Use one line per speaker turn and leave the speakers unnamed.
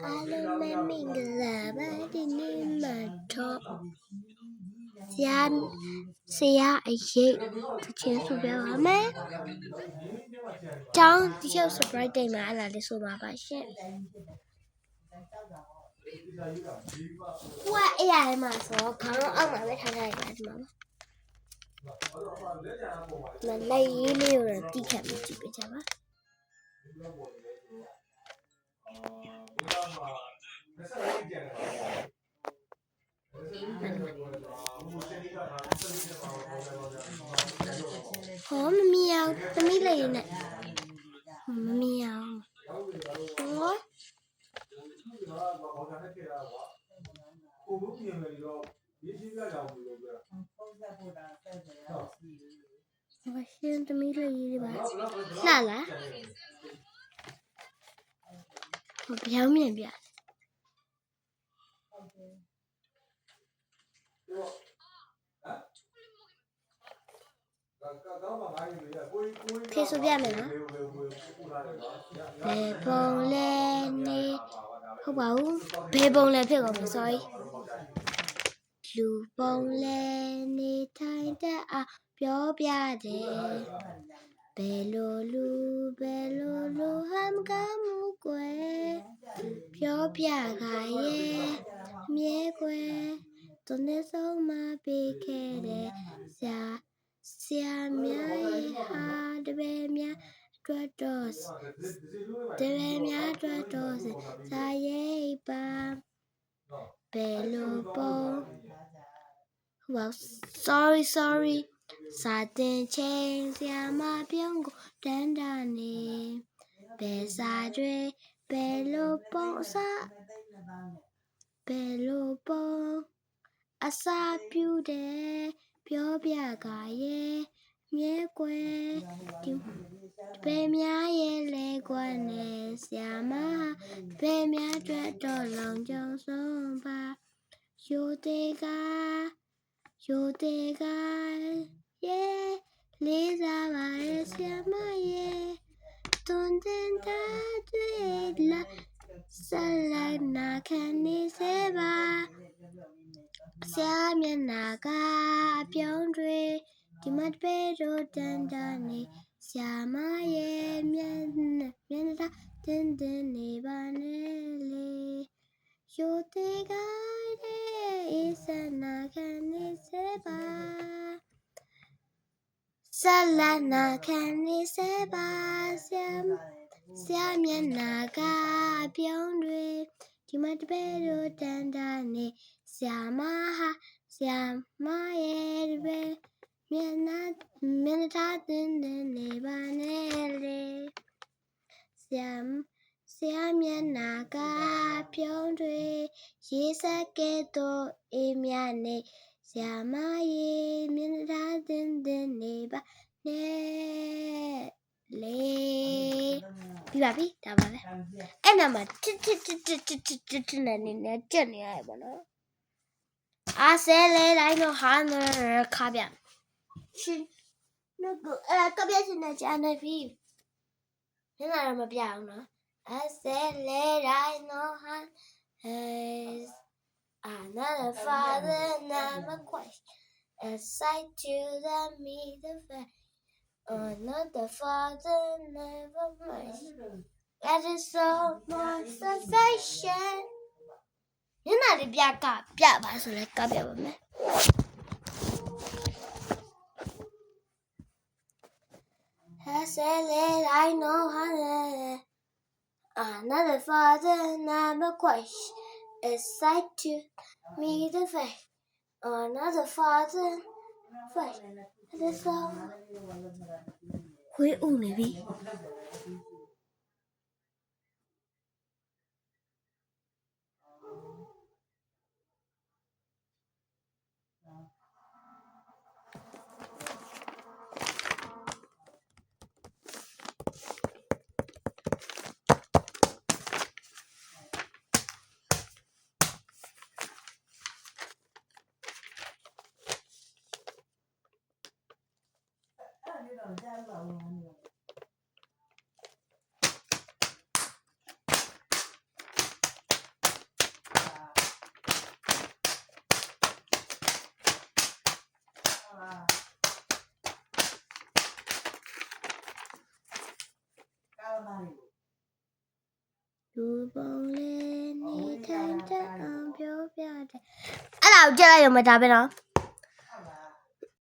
အားလုံးပဲမင်္ဂလာပါဒီနေ့မှာတော့ဆရာအရေးတချင်းဆိုပြပါမယ်။ကျောင်းဒီချက် surprise တိတ်မှာအဲ့ဒါလေးဆိုပါပါရှင်။ဟိုအဲ့ရမှာဆိုခေါင်းအောက်မှာပဲထားလိုက်ပါဒီမှာ။မလိုက်ရေးလေးကိုတိခတ်ပြီးကြည့်ပေးကြပါ။ဟောမမြင်အောင်သမီးလေးနဲ့မမြင်အောင်ဟောရှင်သမီးလေးရေးပါလာလားဟောပြောင်းမြင်ပြဖေးဆိုပြမယ်နော်ဘယ်ပုံလဲနေဟုတ်ပါဘူးဘယ်ပုံလဲဖြစ်ကုန်ပြီ sorry လူပုံလဲနေထိုင်တတ်အောင်ပြောပြတယ်ဘယ်လိုလူဟမ်ကမှုကွယ်ပြောပြခါရဲ့မြဲကွယ်သူနဲ့ဆုံးမပေးခဲ့တဲ့ဆရာများရဲ့ဟာတပည့်များအတွက်တော့စာရေးပါဘယ်လိုပုံsorry စာတင်ချိန်ဆရာမပြုံးကိုတန်းတာနေဘယ်စာတွေဘယ်လိုပုံအစာပြုတယ်ပြောပြကရဲ့မြဲကွယ်ဒီဘယ်များရဲ့လဲကွယ်နဲ့ဆရာမဘယ်များအတွက်တော့လောင်ကြောင်ဆုံးပါရိုတေကရဲ့လေးစားပါရဲ့ဆရာမရဲ့တွန်တင်တာတွေ့လာဆက်လိုက်နာခံနေစေပါဆရာမျက်နာကအပြုံးတွေဒီမတ်ပဲတို့တန်တာနေဆရာမရဲ့မျက်နှာတင်းနေပါနဲ့လေရိုတေကအေးစနာခံနေစေပါဆက်လက်နာခံနေစေပါဆရာမျက်နှာကအပြုံးတွေဒီမတ်ပဲတို့တန်တာနေဆရာမရဲ့တပည့်မျက်နှာတင်းနေပါနဲ့လေဆရာမျက်နှာကပြုံးတွေရေးစက်ကဲတော့အေးမြနေဆရာမရဲ့မျက်နှာတင်းနေပါနဲ့လေပြပါပြီဒါပါပဲအဲ့နာမှာတစ်နေကြက်နေရပါတော့အားစဲလေတိုင်းတော့ဟာနေခါပြရှင်ကပြရှင်နေကြနေပြီညနေတော့မပြအောင်နော်အားစဲလေတိုင်းတော့ဟာanother father never question aside to me the fact another father never mind that is so much affection ညနေလေးပြပါဆိုလဲကပြပါမယ်I know how another father never question aside to me the fact another father that is so ခွေးဥနေပြီ ပုံလေးနေထိုင်တတ်အောင်ပြောပြတယ်အဲ့ဒါကိုကြည့်လိုက်ရမှာဒါပဲနော်